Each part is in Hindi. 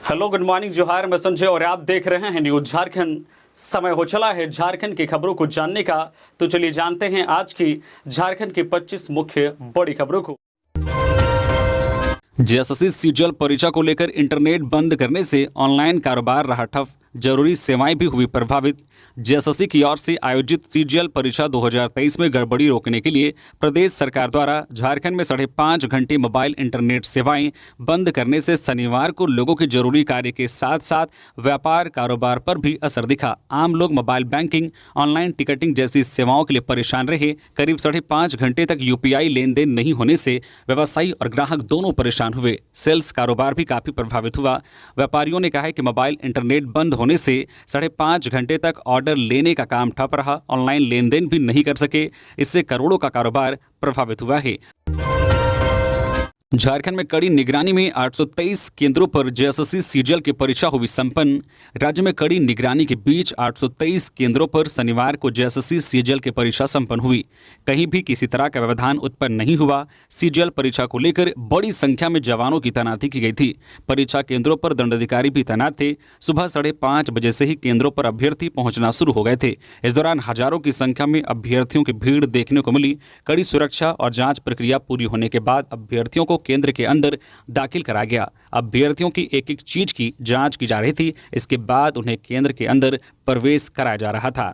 हेलो, गुड मॉर्निंग, जोहार। मैं संजय और आप देख रहे हैं न्यूज झारखंड। समय हो चला है झारखंड की खबरों को जानने का, तो चलिए जानते हैं आज की झारखंड की 25 मुख्य बड़ी खबरों को। जेएसएससी सीजीएल परीक्षा को लेकर इंटरनेट बंद करने से ऑनलाइन कारोबार रहा ठप, जरूरी सेवाएं भी हुई प्रभावित। जेएसएससी की ओर से आयोजित सीजीएल परीक्षा 2023 में गड़बड़ी रोकने के लिए प्रदेश सरकार द्वारा झारखंड में 5.5 घंटे मोबाइल इंटरनेट सेवाएं बंद करने से शनिवार को लोगों के जरूरी कार्य के साथ साथ व्यापार कारोबार पर भी असर दिखा। आम लोग मोबाइल बैंकिंग, ऑनलाइन टिकटिंग जैसी सेवाओं के लिए परेशान रहे। करीब 5.5 घंटे तक यूपीआई लेन देन नहीं होने से व्यवसायी और ग्राहक दोनों परेशान हुए। सेल्स कारोबार भी काफी प्रभावित हुआ। व्यापारियों ने कहा है कि मोबाइल इंटरनेट बंद होने से 5.5 घंटे तक ऑर्डर लेने का काम ठप रहा, ऑनलाइन लेन देन भी नहीं कर सके। इससे करोड़ों का कारोबार प्रभावित हुआ है। झारखंड में कड़ी निगरानी में 823 केंद्रों पर जेएसएससी सीजीएल की परीक्षा हुई संपन्न। राज्य में कड़ी निगरानी के बीच 823 केंद्रों पर शनिवार को जेएसएससी सीजीएल की परीक्षा संपन्न हुई। कहीं भी किसी तरह का व्यवधान उत्पन्न नहीं हुआ। सीजीएल परीक्षा को लेकर बड़ी संख्या में जवानों की तैनाती की गई थी। परीक्षा केंद्रों पर दंडाधिकारी भी तैनात थे। सुबह 5:30 बजे से ही केंद्रों पर अभ्यर्थी पहुंचना शुरू हो गए थे। इस दौरान हजारों की संख्या में अभ्यर्थियों की भीड़ देखने को मिली। कड़ी सुरक्षा और जांच प्रक्रिया पूरी होने के बाद अभ्यर्थियों को केंद्र के अंदर दाखिल करा गया। अभ्यर्थियों की एक एक चीज की जांच की जा रही थी। इसके बाद उन्हें केंद्र के अंदर प्रवेश कराया जा रहा था।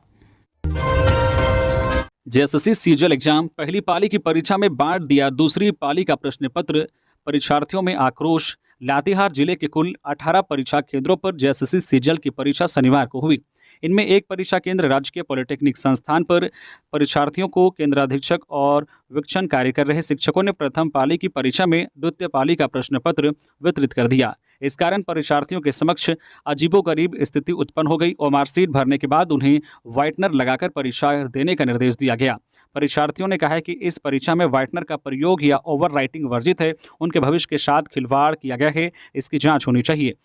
जेएसएससी सीजीएल एग्जाम पहली पाली की परीक्षा में बांट दिया दूसरी पाली का प्रश्न पत्र, परीक्षार्थियों में आक्रोश। लातेहार जिले के कुल 18 परीक्षा केंद्रों पर जेएसएससी सीजीएल की परीक्षा शनिवार को हुई। इनमें एक परीक्षा केंद्र राजकीय पॉलिटेक्निक संस्थान पर परीक्षार्थियों को केंद्राधीक्षक और वीक्षण कार्य कर रहे शिक्षकों ने प्रथम पाली की परीक्षा में द्वितीय पाली का प्रश्न पत्र वितरित कर दिया। इस कारण परीक्षार्थियों के समक्ष अजीबोगरीब स्थिति उत्पन्न हो गई और मार्कशीट भरने के बाद उन्हें व्हाइटनर लगाकर परीक्षा देने का निर्देश दिया गया। परीक्षार्थियों ने कहा है कि इस परीक्षा में व्हाइटनर का प्रयोग या ओवर राइटिंग वर्जित है। उनके भविष्य के साथ खिलवाड़ किया गया है, इसकी जांच होनी चाहिए।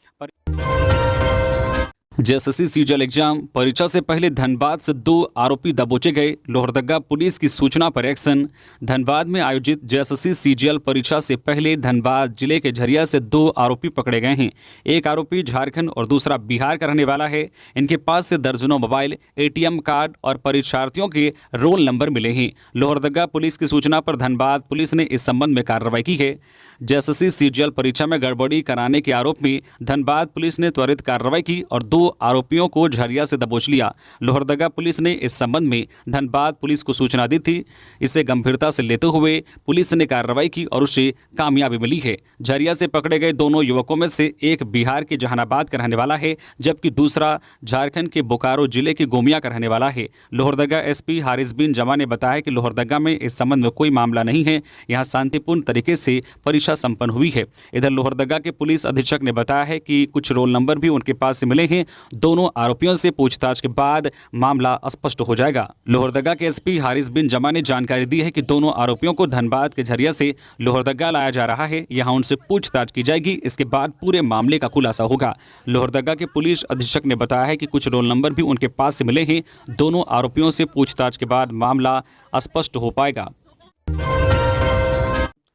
जेएसएससी सीजीएल एग्जाम परीक्षा से पहले धनबाद से 2 आरोपी दबोचे गए। लोहरदगा पुलिस की सूचना पर एक्शन। धनबाद में आयोजित जेएसएससी सीजीएल परीक्षा से पहले धनबाद जिले के झरिया से 2 आरोपी पकड़े गए हैं। एक आरोपी झारखंड और दूसरा बिहार का रहने वाला है। इनके पास से दर्जनों मोबाइल, एटीएम कार्ड और परीक्षार्थियों के रोल नंबर मिले हैं। लोहरदगा पुलिस की सूचना पर धनबाद पुलिस ने इस संबंध में कार्रवाई की है। जेएसएससी सीजीएल परीक्षा में गड़बड़ी कराने के आरोप में धनबाद पुलिस ने त्वरित कार्रवाई की और 2 आरोपियों को झरिया से दबोच लिया। लोहरदगा पुलिस ने इस संबंध में धनबाद पुलिस को सूचना दी थी। इसे गंभीरता से लेते हुए पुलिस ने कार्रवाई की और उसे कामयाबी मिली है। झरिया से पकड़े गए दोनों युवकों में से एक बिहार के जहानाबाद का रहने वाला है, जबकि दूसरा झारखंड के बोकारो जिले के गोमिया का रहने वाला है। लोहरदगा एसपी हारिस बिन जमा ने बताया कि लोहरदगा में इस संबंध में कोई मामला नहीं है। यहाँ शांतिपूर्ण तरीके से परीक्षा संपन्न हुई है। इधर लोहरदगा के पुलिस अधीक्षक ने बताया है कि कुछ रोल नंबर भी उनके पास से मिले हैं। दोनों आरोपियों से पूछताछ के बाद मामला स्पष्ट हो जाएगा। लोहरदगा के एसपी हारिस बिन जमा ने जानकारी दी है कि दोनों आरोपियों को धनबाद के झरिया से लोहरदगा लाया जा रहा है। यहां उनसे पूछताछ की जाएगी। इसके बाद पूरे मामले का खुलासा होगा। लोहरदगा के पुलिस अधीक्षक ने बताया है कि कुछ रोल नंबर भी उनके पास से मिले हैं। दोनों आरोपियों से पूछताछ के बाद मामला स्पष्ट हो पाएगा।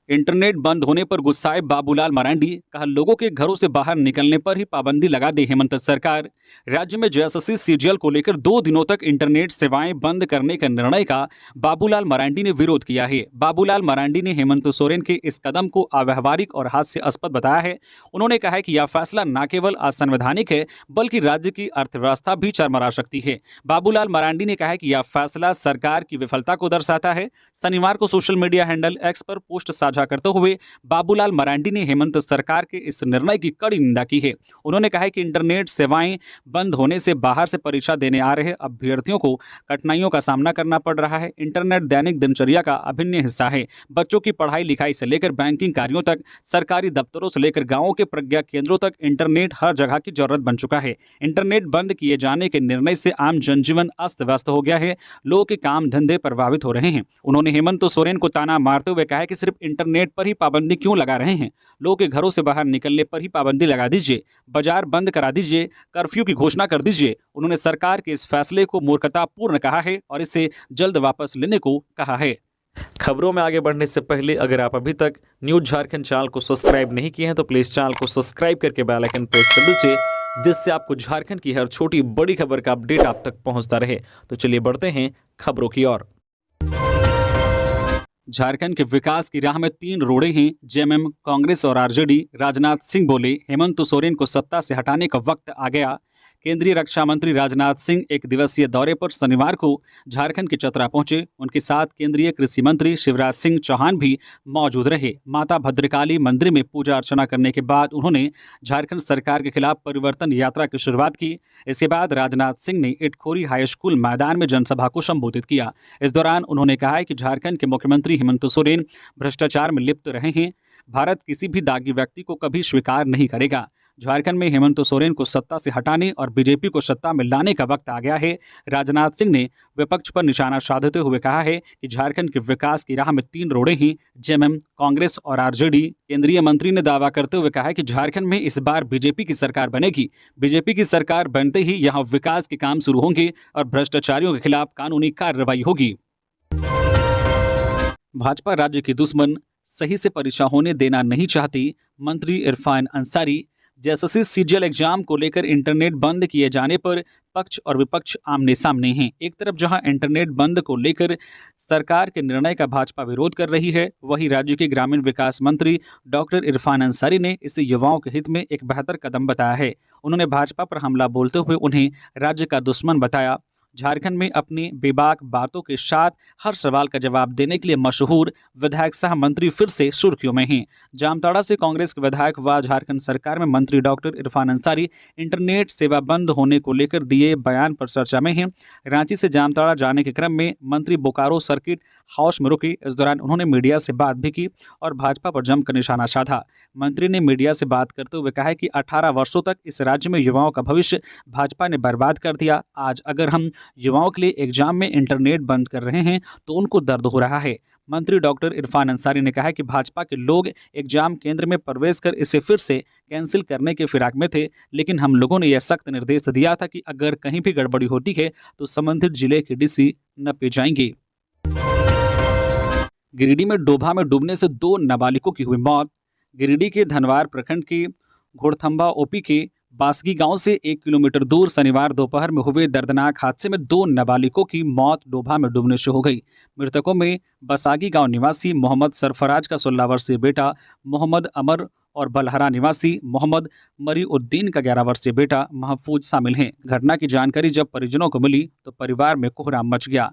इंटरनेट बंद होने पर गुस्साए बाबूलाल मरांडी, कहा लोगों के घरों से बाहर निकलने पर ही पाबंदी लगा दे हेमंत सरकार। राज्य में जेएसएससी सीजीएल को लेकर 2 दिनों तक इंटरनेट सेवाएं बंद करने का निर्णय का बाबूलाल मरांडी ने विरोध किया है। बाबूलाल मरांडी ने हेमंत सोरेन के इस कदम को अव्यावहारिक और हास्यास्पद बताया है। उन्होंने कहा है कि यह फैसला न केवल असंवैधानिक है बल्कि राज्य की अर्थव्यवस्था भी चरमरा सकती है। बाबूलाल मरांडी ने कहा है कि यह फैसला सरकार की विफलता को दर्शाता है। शनिवार को सोशल मीडिया हैंडल एक्स पर पोस्ट साझा करते हुए बाबूलाल मरांडी ने हेमंत सरकार के इस निर्णय की कड़ी निंदा की है। उन्होंने कहा है कि इंटरनेट सेवाएं बंद होने से बाहर से परीक्षा देने आ रहे अभ्यर्थियों को कठिनाइयों का सामना करना पड़ रहा है। इंटरनेट दैनिक दिनचर्या का अभिन्न हिस्सा है। बच्चों की पढ़ाई लिखाई से लेकर बैंकिंग कार्यों तक, सरकारी दफ्तरों से लेकर गांवों के प्रज्ञा केंद्रों तक इंटरनेट हर जगह की जरूरत बन चुका है। इंटरनेट बंद किए जाने के निर्णय से आम जनजीवन अस्त व्यस्त हो गया है। लोगों के काम धंधे प्रभावित हो रहे हैं। उन्होंने हेमंत सोरेन को ताना मारते हुए कहा कि सिर्फ इंटरनेट पर ही पाबंदी क्यों लगा रहे हैं? लोगों के घरों से बाहर निकलने पर ही पाबंदी लगा दीजिए, बाजार बंद करा दीजिए, कर्फ्यू की घोषणा कर दीजिए। उन्होंने सरकार के इस फैसले को मूर्खतापूर्ण कहा है और इसे जल्द वापस लेने को कहा है। खबरों में आगे बढ़ने से पहले अगर आप अभी तक न्यूज़ झारखंड चैनल को सब्सक्राइब नहीं किए हैं तो प्लीज़ चैनल को सब्सक्राइब करके बेल आइकन प्रेस कर दीजिए, जिससे आपको झारखंड की हर छोटी बड़ी खबर का अपडेट आप तक पहुंचता रहे। तो चलिए बढ़ते हैं खबरों की ओर। झारखंड के विकास की राह में 3 रोड़े हैं। जेएमएम, कांग्रेस और आरजेडी। राजनाथ सिंह बोले, हेमंत सोरेन को सत्ता से हटाने का वक्त आ गया। केंद्रीय रक्षा मंत्री राजनाथ सिंह एक दिवसीय दौरे पर शनिवार को झारखंड के चतरा पहुंचे। उनके साथ केंद्रीय कृषि मंत्री शिवराज सिंह चौहान भी मौजूद रहे। माता भद्रकाली मंदिर में पूजा अर्चना करने के बाद उन्होंने झारखंड सरकार के खिलाफ परिवर्तन यात्रा की शुरुआत की। इसके बाद राजनाथ सिंह ने इटखोरी हाई स्कूल मैदान में जनसभा को संबोधित किया। इस दौरान उन्होंने कहा है कि झारखंड के मुख्यमंत्री हेमंत सोरेन भ्रष्टाचार में लिप्त रहे हैं। भारत किसी भी दागी व्यक्ति को कभी स्वीकार नहीं करेगा। झारखंड में हेमंत सोरेन को सत्ता से हटाने और बीजेपी को सत्ता में लाने का वक्त आ गया है। राजनाथ सिंह ने विपक्ष पर निशाना साधते हुए कहा है कि झारखंड के विकास की राह में 3 रोड़े हैं, जेएमएम, कांग्रेस और आरजेडी। केंद्रीय मंत्री ने दावा करते हुए कहा कि झारखंड में इस बार बीजेपी की सरकार बनेगी। बीजेपी की सरकार बनते ही यहां विकास के काम शुरू होंगे और भ्रष्टाचारियों के खिलाफ कानूनी कार्रवाई होगी। भाजपा राज्य की दुश्मन, सही से परीक्षा होने देना नहीं चाहती। मंत्री Irfan Ansari. JSSC CGL exam को लेकर इंटरनेट बंद किए जाने पर पक्ष और विपक्ष आमने सामने हैं। एक तरफ जहां इंटरनेट बंद को लेकर सरकार के निर्णय का भाजपा विरोध कर रही है, वहीं राज्य के ग्रामीण विकास मंत्री डॉक्टर इरफान अंसारी ने इसे युवाओं के हित में एक बेहतर कदम बताया है। उन्होंने भाजपा पर हमला बोलते हुए उन्हें राज्य का दुश्मन बताया। झारखंड में अपनी बेबाक बातों के साथ हर सवाल का जवाब देने के लिए मशहूर विधायक सह मंत्री फिर से सुर्खियों में हैं। जामताड़ा से कांग्रेस के विधायक व झारखंड सरकार में मंत्री डॉक्टर इरफान अंसारी इंटरनेट सेवा बंद होने को लेकर दिए बयान पर चर्चा में हैं। रांची से जामताड़ा जाने के क्रम में मंत्री बोकारो सर्किट हाउस में रुके। इस दौरान उन्होंने मीडिया से बात भी की और भाजपा पर जमकर निशाना साधा। मंत्री ने मीडिया से बात करते हुए कहा कि 18 वर्षों तक इस राज्य में युवाओं का भविष्य भाजपा ने बर्बाद कर दिया। आज अगर हम युवाओं के लिए एग्जाम में इंटरनेट बंद कर रहे हैं तो उनको दर्द हो रहा है। मंत्री डॉक्टर इरफान अंसारी ने कहा कि भाजपा के लोग एग्जाम केंद्र में प्रवेश कर इसे फिर से कैंसिल करने के फिराक में थे, लेकिन हम लोगों ने यह सख्त निर्देश दिया था कि अगर कहीं भी गड़बड़ी होती है तो संबंधित जिले के डीसी नपे जाएंगे। गिरिडीह में डोभा में डूबने से 2 नाबालिगों की हुई मौत। गिरिडीह के धनवार प्रखंड के घोड़थंबा ओपी के बासगी गांव से 1 किलोमीटर दूर शनिवार दोपहर में हुए दर्दनाक हादसे में 2 नाबालिगों की मौत डोभा में डूबने से हो गई। मृतकों में बसागी गांव निवासी मोहम्मद सरफराज का 16 वर्षीय बेटा मोहम्मद अमर और बलहरा निवासी मोहम्मद मरीउद्दीन का 11 वर्षीय बेटा महफूज शामिल हैं। घटना की जानकारी जब परिजनों को मिली तो परिवार में कोहराम मच गया।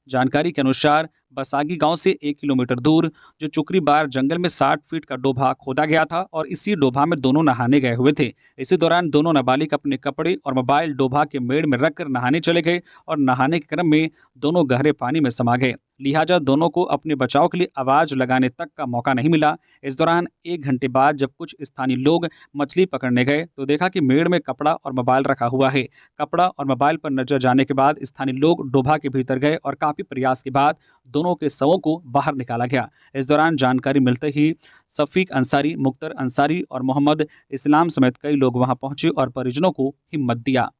जानकारी के अनुसार बसागी गांव से 1 किलोमीटर दूर जो चुकरी बार जंगल में 60 फीट का डोभा खोदा गया था और इसी डोभा में दोनों नहाने गए हुए थे। इसी दौरान दोनों नाबालिग अपने कपड़े और मोबाइल डोभा के मेड़ में रखकर नहाने चले गए और नहाने के क्रम में दोनों गहरे पानी में समा गए। लिहाजा दोनों को अपने बचाव के लिए आवाज़ लगाने तक का मौका नहीं मिला। इस दौरान 1 घंटे बाद जब कुछ स्थानीय लोग मछली पकड़ने गए तो देखा कि मेड़ में कपड़ा और मोबाइल रखा हुआ है। कपड़ा और मोबाइल पर नजर जाने के बाद स्थानीय लोग डोभा के भीतर गए और काफ़ी प्रयास के बाद दोनों के शवों को बाहर निकाला गया। इस दौरान जानकारी मिलते ही सफ़ीक अंसारी, मुख्तर अंसारी और मोहम्मद इस्लाम समेत कई लोग वहां पहुंचे और परिजनों को हिम्मत दिया।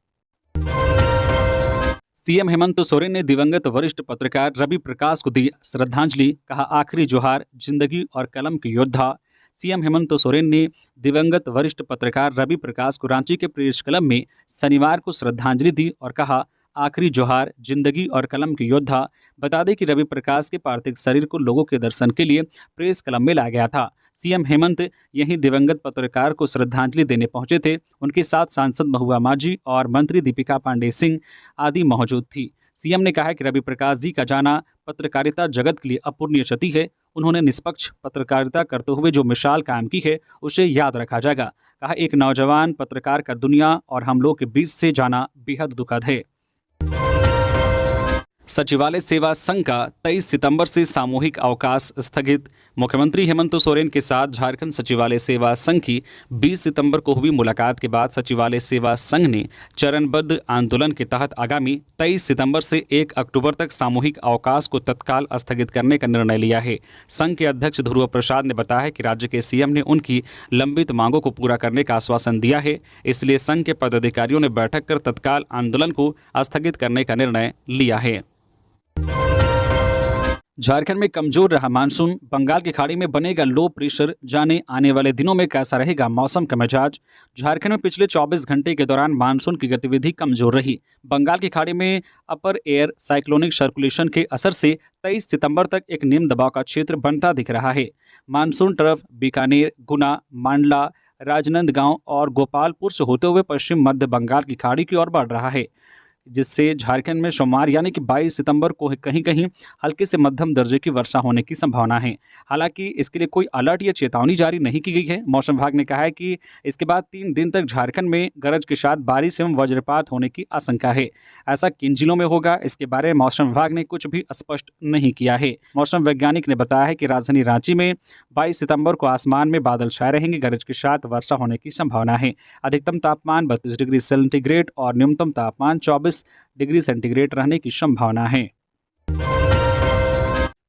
सीएम हेमंत सोरेन ने दिवंगत वरिष्ठ पत्रकार रवि प्रकाश को दी श्रद्धांजलि। कहा, आखिरी जोहार जिंदगी और कलम के योद्धा। सीएम हेमंत सोरेन ने दिवंगत वरिष्ठ पत्रकार रवि प्रकाश को रांची के प्रेस क्लब में शनिवार को श्रद्धांजलि दी और कहा, आखिरी जोहार जिंदगी और कलम के योद्धा। बता दें कि रवि प्रकाश के पार्थिव शरीर को लोगों के दर्शन के लिए प्रेस क्लब में लाया गया था। सीएम हेमंत यहीं दिवंगत पत्रकार को श्रद्धांजलि देने पहुंचे थे। उनके साथ सांसद महुआ माझी और मंत्री दीपिका पांडे सिंह आदि मौजूद थी। सीएम ने कहा कि रवि प्रकाश जी का जाना पत्रकारिता जगत के लिए अपूर्णीय क्षति है। उन्होंने निष्पक्ष पत्रकारिता करते हुए जो मिसाल कायम की है उसे याद रखा जाएगा। कहा, एक नौजवान पत्रकार का दुनिया और हम लोग के बीच से जाना बेहद दुखद है। सचिवालय सेवा संघ का 23 सितंबर से सामूहिक अवकाश स्थगित। मुख्यमंत्री हेमंत सोरेन के साथ झारखंड सचिवालय सेवा संघ की 20 सितंबर को हुई मुलाकात के बाद सचिवालय सेवा संघ ने चरणबद्ध आंदोलन के तहत आगामी 23 सितंबर से 1 अक्टूबर तक सामूहिक अवकाश को तत्काल स्थगित करने का निर्णय लिया है। संघ के अध्यक्ष ध्रुव प्रसाद ने बताया कि राज्य के सीएम ने उनकी लंबित मांगों को पूरा करने का आश्वासन दिया है, इसलिए संघ के पदाधिकारियों ने बैठक कर तत्काल आंदोलन को स्थगित करने का निर्णय लिया है। झारखंड में कमजोर रहा मानसून, बंगाल की खाड़ी में बनेगा लो प्रेशर, जाने आने वाले दिनों में कैसा रहेगा मौसम का मिजाज। झारखंड में पिछले 24 घंटे के दौरान मानसून की गतिविधि कमजोर रही। बंगाल की खाड़ी में अपर एयर साइक्लोनिक सर्कुलेशन के असर से 23 सितंबर तक एक निम्न दबाव का क्षेत्र बनता दिख रहा है। मानसून तरफ बीकानेर, गुना, मांडला, राजनांदगांव और गोपालपुर से होते हुए पश्चिम मध्य बंगाल की खाड़ी की ओर बढ़ रहा है, जिससे झारखंड में सोमवार यानी कि 22 सितंबर को कहीं कहीं हल्के से मध्यम दर्जे की वर्षा होने की संभावना है। हालांकि इसके लिए कोई अलर्ट या चेतावनी जारी नहीं की गई है। मौसम विभाग ने कहा है कि इसके बाद 3 दिन तक झारखंड में गरज के साथ बारिश एवं वज्रपात होने की आशंका है। ऐसा किन जिलों में होगा, इसके बारे में मौसम विभाग ने कुछ भी स्पष्ट नहीं किया है। मौसम वैज्ञानिक ने बताया है कि राजधानी रांची में 22 सितंबर को आसमान में बादल छाए रहेंगे, गरज के साथ वर्षा होने की संभावना है। अधिकतम तापमान 32 डिग्री सेंटीग्रेड और न्यूनतम तापमान 24 डिग्री सेंटीग्रेड रहने की संभावना है।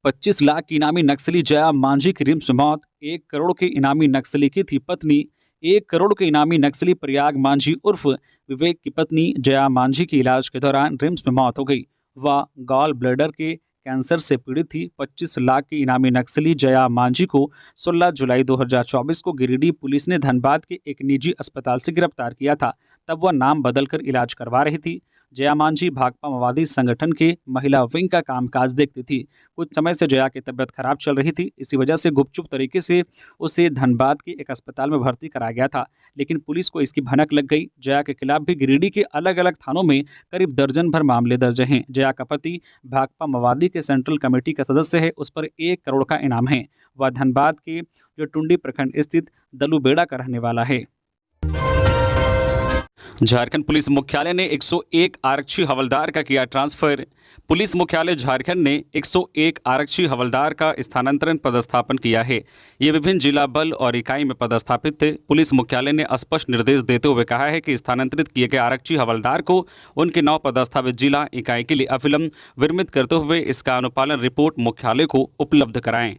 25 लाख की इनामी नक्सली जया मांझी की रिम्स में मौत। 1 करोड़ के इनामी नक्सली की थी पत्नी। 1 करोड़ के इनामी नक्सली प्रयाग मांझी उर्फ विवेक की पत्नी जया मांझी की इलाज के दौरान रिम्स में मौत हो गई। वह गॉल ब्लैडर के कैंसर से पीड़ित थी। 25 लाख की इनामी नक्सली जया मांझी को 16 जुलाई 2024 को गिरिडीह पुलिस ने धनबाद के एक निजी अस्पताल से गिरफ्तार किया था। तब वह नाम बदलकर इलाज करवा रही थी। जया मांझी भाकपा माओवादी संगठन के महिला विंग का कामकाज देखती थी। कुछ समय से जया की तबीयत खराब चल रही थी। इसी वजह से गुपचुप तरीके से उसे धनबाद के एक अस्पताल में भर्ती कराया गया था, लेकिन पुलिस को इसकी भनक लग गई। जया के खिलाफ भी गिरिडीह के अलग अलग थानों में करीब दर्जन भर मामले दर्ज हैं। जया का पति भाकपा माओवादी के सेंट्रल कमेटी का सदस्य है। उस पर 1 करोड़ का इनाम है। वह धनबाद के जो टुंडी प्रखंड स्थित दलुबेड़ा का रहने वाला है। झारखंड पुलिस मुख्यालय ने 101 आरक्षी हवलदार का किया ट्रांसफर। पुलिस मुख्यालय झारखंड ने 101 आरक्षी हवलदार का स्थानांतरण पदस्थापन किया है। ये विभिन्न जिला बल और इकाई में पदस्थापित थे। पुलिस मुख्यालय ने स्पष्ट निर्देश देते हुए कहा है कि स्थानांतरित किए गए आरक्षी हवलदार को उनके 9 पदस्थापित जिला इकाई के लिए अविलंब विरमित करते हुए इसका अनुपालन रिपोर्ट मुख्यालय को उपलब्ध कराएं।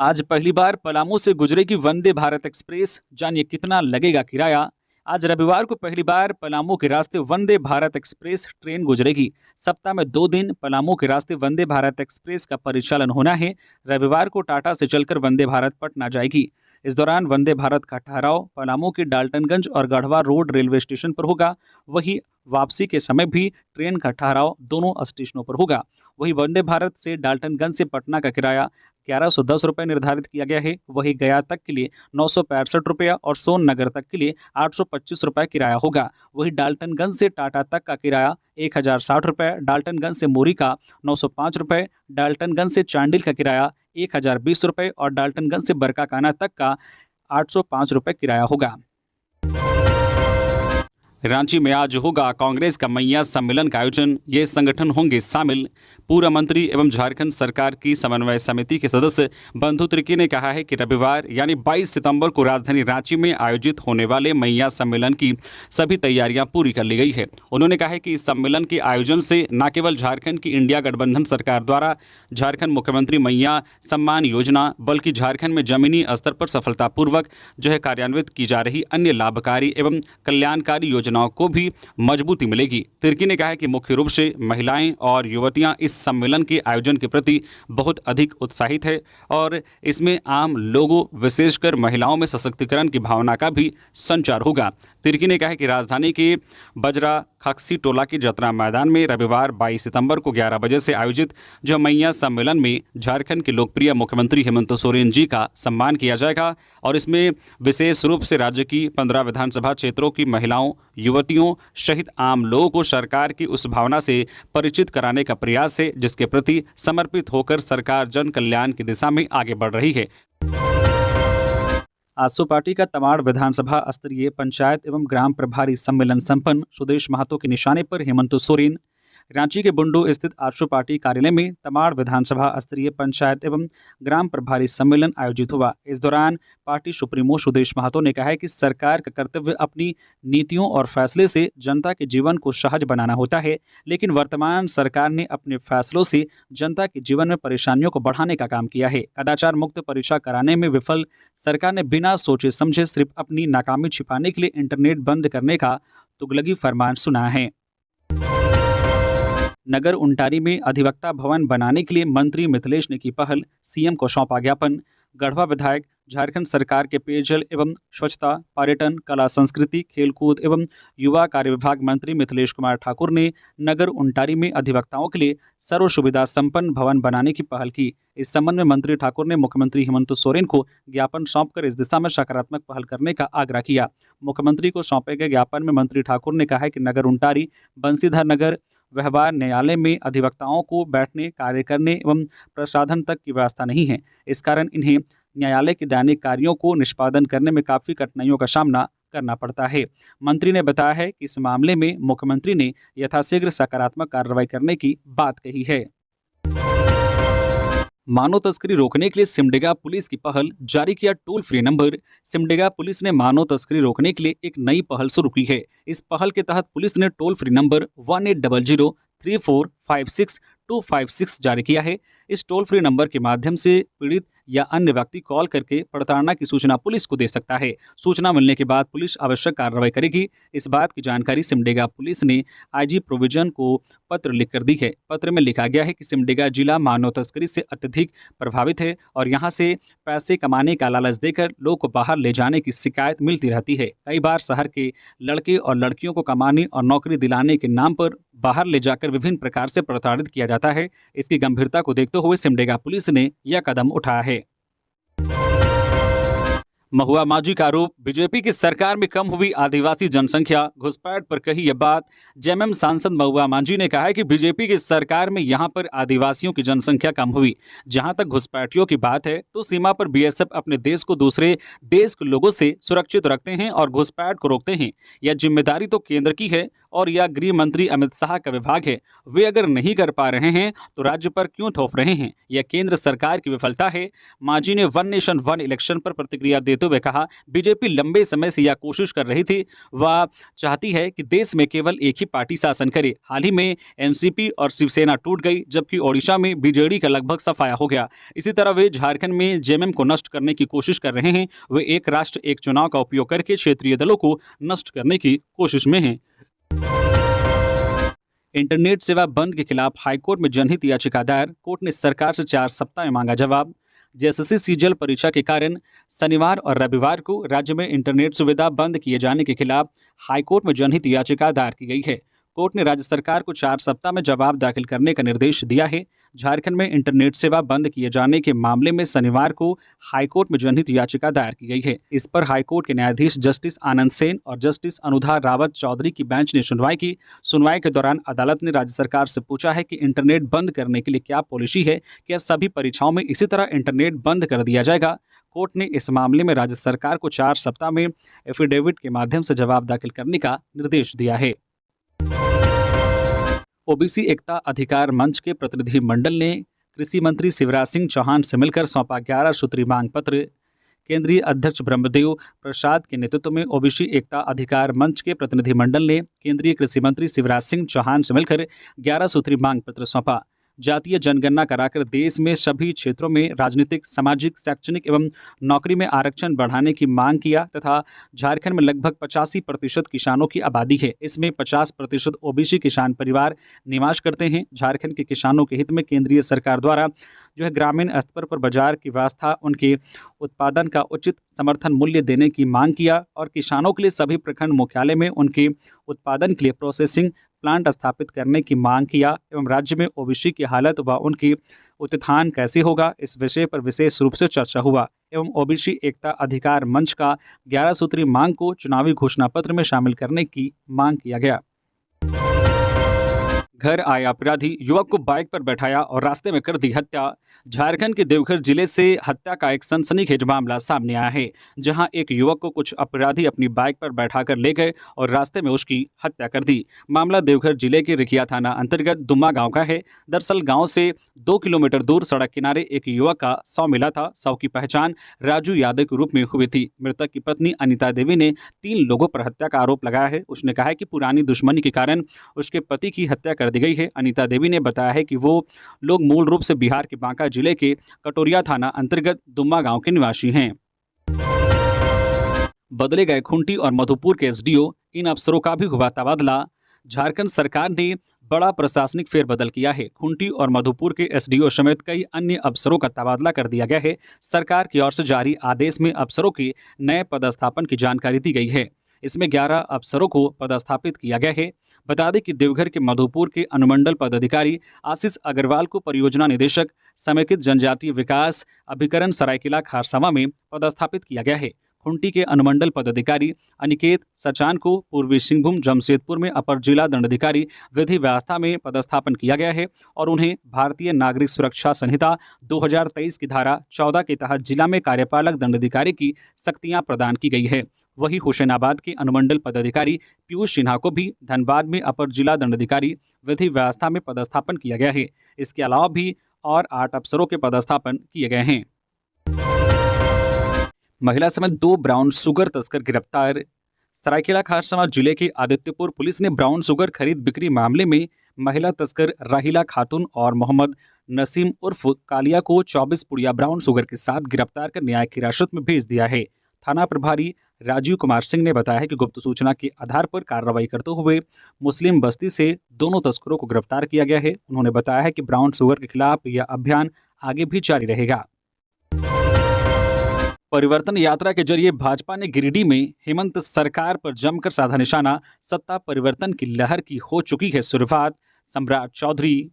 आज पहली बार पलामू से गुजरेगी वंदे भारत एक्सप्रेस, जानिए कितना लगेगा किराया। आज रविवार को पहली बार पलामू के रास्ते वंदे भारत एक्सप्रेस ट्रेन गुजरेगी। सप्ताह में 2 दिन पलामू के रास्ते वंदे भारत एक्सप्रेस का परिचालन होना है। रविवार को टाटा से चलकर वंदे भारत पटना जाएगी। इस दौरान वंदे भारत का ठहराव पलामू के डाल्टनगंज और गढ़वा रोड रेलवे स्टेशन पर होगा। वहीं वापसी के समय भी ट्रेन का ठहराव दोनों स्टेशनों पर होगा। वहीं वंदे भारत से डाल्टनगंज से पटना का किराया 1110 रुपये निर्धारित किया गया है। वहीं गया तक के लिए 965 रुपया और सोननगर तक के लिए 825 रुपये किराया होगा। वहीं डाल्टनगंज से टाटा तक का किराया 1060 रुपये, डाल्टनगंज से मोरी का 905 रुपये, डाल्टनगंज से चांडिल का किराया 1020 रुपये और डाल्टनगंज से बरकाकाना तक का 805 रुपये किराया होगा। रांची में आज होगा कांग्रेस का मैया सम्मेलन का आयोजन। ये संगठन होंगे शामिल। पूर्व मंत्री एवं झारखंड सरकार की समन्वय समिति के सदस्य बंधु तिर्की ने कहा है कि रविवार यानी 22 सितंबर को राजधानी रांची में आयोजित होने वाले मैया सम्मेलन की सभी तैयारियां पूरी कर ली गई है। उन्होंने कहा है कि इस सम्मेलन के आयोजन से न केवल झारखंड की इंडिया गठबंधन सरकार द्वारा झारखंड मुख्यमंत्री मैया सम्मान योजना, बल्कि झारखंड में जमीनी स्तर पर सफलतापूर्वक कार्यान्वित की जा रही अन्य लाभकारी एवं कल्याणकारी योजनाओं को भी मजबूती मिलेगी। तिर्की ने कहा है कि मुख्य रूप से महिलाएं और युवतियां इस सम्मेलन के आयोजन के प्रति बहुत अधिक उत्साहित है और इसमें आम लोगों विशेषकर महिलाओं में सशक्तिकरण की भावना का भी संचार होगा। तिर्की ने कहा है कि राजधानी के बजरा खक्सी टोला के जतरा मैदान में रविवार 22 सितंबर को 11 बजे से आयोजित जो मैया सम्मेलन में झारखंड के लोकप्रिय मुख्यमंत्री हेमंत सोरेन जी का सम्मान किया जाएगा और इसमें विशेष रूप से राज्य की 15 विधानसभा क्षेत्रों की महिलाओं, युवतियों सहित आम लोगों को सरकार की उस भावना से परिचित कराने का प्रयास है जिसके प्रति समर्पित होकर सरकार जन कल्याण की दिशा में आगे बढ़ रही है। आसू पार्टी का तमाड़ विधानसभा स्तरीय पंचायत एवं ग्राम प्रभारी सम्मेलन संपन्न। सुदेश महतो के निशाने पर हेमंत सोरेन। रांची के बुंडू स्थित आसू पार्टी कार्यालय में तमाड़ विधानसभा स्तरीय पंचायत एवं ग्राम प्रभारी सम्मेलन आयोजित हुआ। इस दौरान पार्टी सुप्रीमो सुदेश महतो ने कहा है कि सरकार का कर्तव्य अपनी नीतियों और फैसले से जनता के जीवन को सहज बनाना होता है, लेकिन वर्तमान सरकार ने अपने फैसलों से जनता के जीवन में परेशानियों को बढ़ाने का काम किया है। कदाचार मुक्त परीक्षा कराने में विफल सरकार ने बिना सोचे समझे सिर्फ अपनी नाकामी छिपाने के लिए इंटरनेट बंद करने का तुगलकी फरमान सुना है। नगर उंटारी में अधिवक्ता भवन बनाने के लिए मंत्री मिथिलेश ने की पहल, सीएम को सौंपा ज्ञापन। गढ़वा विधायक झारखंड सरकार के पेयजल एवं स्वच्छता, पर्यटन, कला संस्कृति, खेलकूद एवं युवा कार्य विभाग मंत्री मिथिलेश कुमार ठाकुर ने नगर उंटारी में अधिवक्ताओं के लिए सर्व सुविधा संपन्न भवन बनाने की पहल की। इस संबंध में मंत्री ठाकुर ने मुख्यमंत्री हेमंत सोरेन को ज्ञापन सौंपकर इस दिशा में सकारात्मक पहल करने का आग्रह किया। मुख्यमंत्री को सौंपे गए ज्ञापन में मंत्री ठाकुर ने कहा है कि नगर उंटारी, बंसीधर नगर व्यवहार न्यायालय में अधिवक्ताओं को बैठने, कार्य करने एवं प्रसाधन तक की व्यवस्था नहीं है। इस कारण इन्हें न्यायालय के दैनिक कार्यों को निष्पादन करने में काफ़ी कठिनाइयों का सामना करना पड़ता है। मंत्री ने बताया है कि इस मामले में मुख्यमंत्री ने यथाशीघ्र सकारात्मक कार्रवाई करने की बात कही है। मानव तस्करी रोकने के लिए सिमडेगा पुलिस की पहल, जारी किया toll free number. Simdega police ने मानव तस्करी रोकने के लिए एक नई पहल शुरू की है। इस पहल के तहत पुलिस ने टोल फ्री नंबर 1800-3456-256 जारी किया है। इस टोल फ्री नंबर के माध्यम से पीड़ित या अन्य व्यक्ति कॉल करके प्रताड़ना की सूचना पुलिस को दे सकता है। सूचना मिलने के बाद पुलिस आवश्यक कार्रवाई करेगी। इस बात की जानकारी सिमडेगा पुलिस ने आईजी प्रोविजन को पत्र लिखकर दी है। पत्र में लिखा गया है कि सिमडेगा जिला मानव तस्करी से अत्यधिक प्रभावित है और यहां से पैसे कमाने का लालच देकर लोगों को बाहर ले जाने की शिकायत मिलती रहती है। कई बार शहर के लड़के और लड़कियों को कमाने और नौकरी दिलाने के नाम पर बाहर ले जाकर विभिन्न प्रकार से प्रताड़ित किया जाता है। इसकी गंभीरता को देखते हुए सिमडेगा पुलिस ने यह कदम उठाया है। महुआ मांझी का आरोप, बीजेपी की सरकार में कम हुई आदिवासी जनसंख्या। घुसपैठ पर कही यह बात। जेएमएम सांसद महुआ मांझी ने कहा है कि बीजेपी की सरकार में यहां पर आदिवासियों की जनसंख्या कम हुई। जहां तक घुसपैठियों की बात है तो सीमा पर बीएसएफ अपने देश को दूसरे देश के लोगों से सुरक्षित रखते हैं और घुसपैठ को रोकते हैं। यह जिम्मेदारी तो केंद्र की है और यह गृह मंत्री अमित शाह का विभाग है। वे अगर नहीं कर पा रहे हैं तो राज्य पर क्यों थोप रहे हैं? यह केंद्र सरकार की विफलता है। मांझी ने वन नेशन वन इलेक्शन पर प्रतिक्रिया देते हुए कहा, बीजेपी लंबे समय से यह कोशिश कर रही थी। वह चाहती है कि देश में केवल एक ही पार्टी शासन करे। हाल ही में एनसीपी और शिवसेना टूट गई, जबकि ओडिशा में बीजेडी का लगभग सफाया हो गया। इसी तरह वे झारखंड में जेएमएम को नष्ट करने की कोशिश कर रहे हैं। वे एक राष्ट्र एक चुनाव का उपयोग करके क्षेत्रीय दलों को नष्ट करने की कोशिश में हैं। इंटरनेट सेवा बंद के खिलाफ हाईकोर्ट में जनहित याचिका दायर। कोर्ट ने सरकार से 4 सप्ताह में मांगा जवाब। जेएसएससी सीजीएल परीक्षा के कारण शनिवार और रविवार को राज्य में इंटरनेट सुविधा बंद किए जाने के खिलाफ हाईकोर्ट में जनहित याचिका दायर की गई है। कोर्ट ने राज्य सरकार को 4 सप्ताह में जवाब दाखिल करने का निर्देश दिया है। झारखंड में इंटरनेट सेवा बंद किए जाने के मामले में शनिवार को हाईकोर्ट में जनहित याचिका दायर की गई है। इस पर हाईकोर्ट के न्यायाधीश जस्टिस आनंद सेन और जस्टिस अनुधा रावत चौधरी की बेंच ने सुनवाई की। सुनवाई के दौरान अदालत ने राज्य सरकार से पूछा है कि इंटरनेट बंद करने के लिए क्या पॉलिसी है, क्या सभी परीक्षाओं में इसी तरह इंटरनेट बंद कर दिया जाएगा। कोर्ट ने इस मामले में राज्य सरकार को 4 सप्ताह में एफिडेविट के माध्यम से जवाब दाखिल करने का निर्देश दिया है। ओबीसी एकता अधिकार मंच के प्रतिनिधि मंडल ने कृषि मंत्री शिवराज सिंह चौहान से मिलकर सौंपा 11 सूत्री मांग पत्र। केंद्रीय अध्यक्ष ब्रह्मदेव प्रसाद के नेतृत्व में ओबीसी एकता अधिकार मंच के प्रतिनिधि मंडल ने केंद्रीय कृषि मंत्री शिवराज सिंह चौहान से मिलकर 11 सूत्री मांग पत्र सौंपा। जातीय जनगणना कराकर देश में सभी क्षेत्रों में राजनीतिक, सामाजिक, शैक्षणिक एवं नौकरी में आरक्षण बढ़ाने की मांग किया तथा झारखंड में लगभग 85% किसानों की आबादी है। इसमें 50% ओबीसी किसान परिवार निवास करते हैं। झारखंड के किसानों के हित में केंद्रीय सरकार द्वारा ग्रामीण स्तर पर बाजार की व्यवस्था, उनके उत्पादन का उचित समर्थन मूल्य देने की मांग किया और किसानों के लिए सभी प्रखंड मुख्यालय में उनके उत्पादन के लिए प्रोसेसिंग प्लांट स्थापित करने की मांग किया एवं राज्य में ओबीसी की हालत व उनकी उत्थान कैसे होगा, इस विषय पर विशेष रूप से चर्चा हुआ एवं ओबीसी एकता अधिकार मंच का 11 सूत्री मांग को चुनावी घोषणा पत्र में शामिल करने की मांग किया गया। घर आए अपराधी, युवक को बाइक पर बैठाया और रास्ते में कर दी हत्या। झारखंड के देवघर जिले से हत्या का एक सनसनीखेज मामला सामने आया है, जहां एक युवक को कुछ अपराधी अपनी बाइक पर बैठाकर ले गए और रास्ते में उसकी हत्या कर दी। मामला देवघर जिले के रिखिया थाना अंतर्गत दुम्मा गांव का है। दरअसल गांव से 2 किलोमीटर दूर सड़क किनारे एक युवक का शव मिला था। शव की पहचान राजू यादव के रूप में हुई थी। मृतक की पत्नी अनिता देवी ने 3 लोगों पर हत्या का आरोप लगाया है। उसने कहा है कि पुरानी दुश्मनी के कारण उसके पति की हत्या कर दी गई है। अनिता देवी ने बताया है कि वो लोग मूल रूप से बिहार के बांका जिले के कटोरिया थाना अंतर्गत दुम्मा गांव के निवासी हैं। बदले गए खूंटी और मधुपुर के एसडीओ, इन अफसरों का भी हुआ तबादला। झारखंड सरकार ने बड़ा प्रशासनिक फेरबदल किया है। खूंटी और मधुपुर के एसडीओ समेत कई अन्य अफसरों का तबादला कर दिया गया है। सरकार की ओर से जारी आदेश में अफसरों के नए पदस्थापन की जानकारी दी गई है। इसमें 11 अफसरों को पदस्थापित किया गया है। बता दें कि देवघर के मधुपुर के अनुमंडल पदाधिकारी आशीष अग्रवाल को परियोजना निदेशक समेकित जनजातीय विकास अभिकरण सरायकेला खारसावा में पदस्थापित किया गया है। खूंटी के अनुमंडल पदाधिकारी अनिकेत सचान को पूर्वी सिंहभूम जमशेदपुर में अपर जिला दंडाधिकारी विधि व्यवस्था में पदस्थापन किया गया है और उन्हें भारतीय नागरिक सुरक्षा संहिता 2023 की धारा 14 के तहत जिला में कार्यपालक दंडाधिकारी की शक्तियां प्रदान की गई है। वहीं होशंगाबाद के अनुमंडल पदाधिकारी पीयूष सिन्हा को भी धनबाद में अपर जिला दंडाधिकारी विधि व्यवस्था में पदस्थापन किया गया है। इसके अलावा भी और 8 अफसरों के पदस्थापन किए गए हैं। महिला समेत 2 ब्राउन शुगर तस्कर गिरफ्तार। सरायकेला खारसावा जिले के आदित्यपुर पुलिस ने ब्राउन शुगर खरीद बिक्री मामले में महिला तस्कर राहिला खातून और मोहम्मद नसीम उर्फ कालिया को 24 पुड़िया ब्राउन शुगर के साथ गिरफ्तार कर न्यायिक हिरासत में भेज दिया है। थाना प्रभारी राजीव कुमार सिंह ने बताया है कि गुप्त सूचना के आधार पर कार्रवाई करते हुए मुस्लिम बस्ती से दोनों तस्करों को गिरफ्तार किया गया है। उन्होंने बताया है कि ब्राउन शुगर के खिलाफ यह अभियान आगे भी जारी रहेगा। परिवर्तन यात्रा के जरिए भाजपा ने गिरिडीह में हेमंत सरकार पर जमकर साधा निशाना। सत्ता परिवर्तन की लहर की हो चुकी है शुरुआत। सम्राट चौधरी।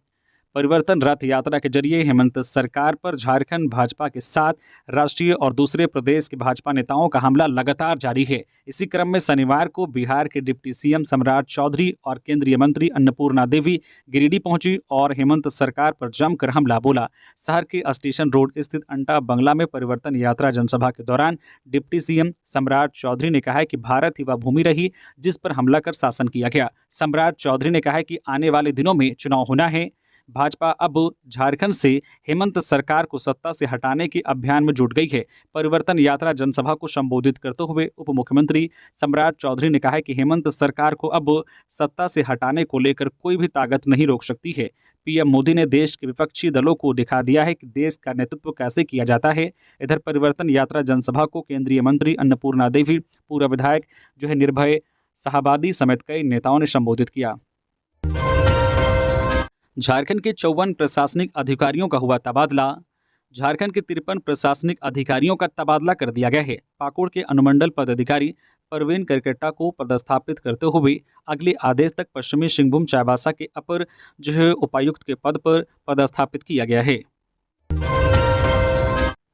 परिवर्तन रथ यात्रा के जरिए हेमंत सरकार पर झारखंड भाजपा के साथ राष्ट्रीय और दूसरे प्रदेश के भाजपा नेताओं का हमला लगातार जारी है। इसी क्रम में शनिवार को बिहार के डिप्टी सीएम सम्राट चौधरी और केंद्रीय मंत्री अन्नपूर्णा देवी गिरिडीह पहुंची और हेमंत सरकार पर जमकर हमला बोला। शहर के स्टेशन रोड स्थित अंटा बंगला में परिवर्तन यात्रा जनसभा के दौरान डिप्टी सीएम सम्राट चौधरी ने कहा है कि भारत ही वह भूमि रही जिस पर हमला कर शासन किया गया। सम्राट चौधरी ने कहा है कि आने वाले दिनों में चुनाव होना है। भाजपा अब झारखंड से हेमंत सरकार को सत्ता से हटाने के अभियान में जुट गई है। परिवर्तन यात्रा जनसभा को संबोधित करते हुए उप मुख्यमंत्री सम्राट चौधरी ने कहा है कि हेमंत सरकार को अब सत्ता से हटाने को लेकर कोई भी ताकत नहीं रोक सकती है। पीएम मोदी ने देश के विपक्षी दलों को दिखा दिया है कि देश का नेतृत्व कैसे किया जाता है। इधर परिवर्तन यात्रा जनसभा को केंद्रीय मंत्री अन्नपूर्णा देवी, पूर्व विधायक निर्भय शाहाबादी समेत कई नेताओं ने संबोधित किया। झारखंड के 54 प्रशासनिक अधिकारियों का हुआ तबादला। झारखंड के 53 प्रशासनिक अधिकारियों का तबादला कर दिया गया है। पाकुड़ के अनुमंडल पदाधिकारी परवीन करकेट्टा को पदस्थापित करते हुए अगले आदेश तक पश्चिमी सिंहभूम चाईबासा के अपर उपायुक्त के पद पर पदस्थापित किया गया है।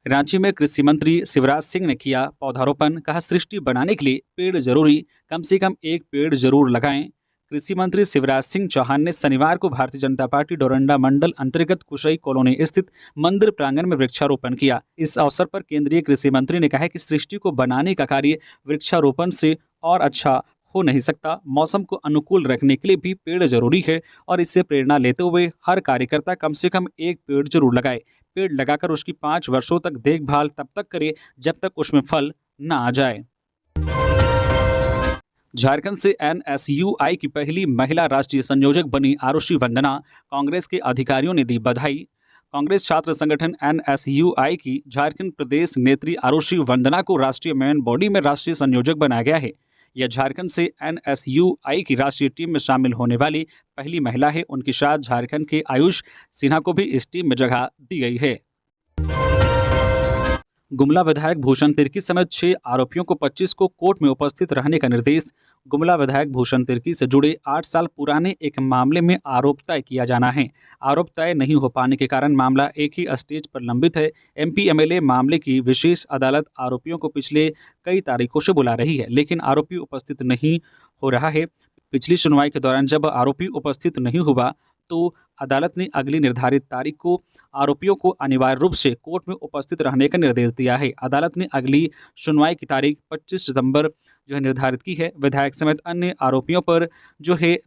रांची में कृषि मंत्री शिवराज सिंह ने किया पौधारोपण। कहा, सृष्टि बनाने के लिए पेड़ जरूरी, कम से कम एक पेड़ जरूर लगाएं। कृषि मंत्री शिवराज सिंह चौहान ने शनिवार को भारतीय जनता पार्टी डोरंडा मंडल अंतर्गत कुशई कॉलोनी स्थित मंदिर प्रांगण में वृक्षारोपण किया। इस अवसर पर केंद्रीय कृषि मंत्री ने कहा कि सृष्टि को बनाने का कार्य वृक्षारोपण से और अच्छा हो नहीं सकता। मौसम को अनुकूल रखने के लिए भी पेड़ जरूरी है और इससे प्रेरणा लेते हुए हर कार्यकर्ता कम से कम एक पेड़ जरूर लगाए। पेड़ लगाकर उसकी 5 वर्षों तक देखभाल तब तक करे जब तक उसमें फल न आ जाए। झारखंड से एनएसयूआई की पहली महिला राष्ट्रीय संयोजक बनी आरुषि वंदना। कांग्रेस के अधिकारियों ने दी बधाई। कांग्रेस छात्र संगठन एनएसयूआई की झारखंड प्रदेश नेत्री आरुषि वंदना को राष्ट्रीय मेन बॉडी में राष्ट्रीय संयोजक बनाया गया है। यह झारखंड से एनएसयूआई की राष्ट्रीय टीम में शामिल होने वाली पहली महिला है। उनके साथ झारखंड के आयुष सिन्हा को भी इस टीम में जगह दी गई है। गुमला विधायक भूषण तिर्की समेत 6 आरोपियों को 25 को कोर्ट में उपस्थित रहने का निर्देश। गुमला विधायक भूषण तिर्की से जुड़े 8 साल पुराने एक मामले में आरोप तय किया जाना है। आरोप तय नहीं हो पाने के कारण मामला एक ही स्टेज पर लंबित है। एमपी एमएलए मामले की विशेष अदालत आरोपियों को पिछले कई तारीखों से बुला रही है, लेकिन आरोपी उपस्थित नहीं हो रहा है। पिछली सुनवाई के दौरान जब आरोपी उपस्थित नहीं हुआ तो अदालत ने अगली निर्धारित तारीख को आरोपियों को अनिवार्य रूप से कोर्ट में उपस्थित रहने का निर्देश दिया है। अदालत ने अगली सुनवाई की तारीख 25 सितंबर निर्धारित की है। विधायक समेत अन्य आरोपियों पर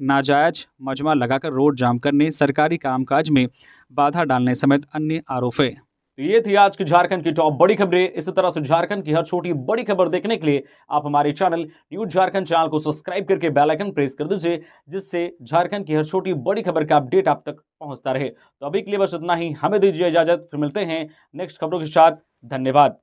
नाजायज मजमा लगाकर रोड जाम करने, सरकारी कामकाज में बाधा डालने समेत अन्य आरोप है। तो ये थी आज की झारखंड की टॉप बड़ी खबरें। इसी तरह से झारखंड की हर छोटी बड़ी खबर देखने के लिए आप हमारे चैनल न्यूज झारखंड चैनल को सब्सक्राइब करके बेल आइकन प्रेस कर दीजिए, जिससे झारखंड की हर छोटी बड़ी खबर का अपडेट आप तक पहुंचता रहे। तो अभी के लिए बस इतना ही, हमें दीजिए इजाजत, फिर मिलते हैं नेक्स्ट खबरों के साथ। धन्यवाद।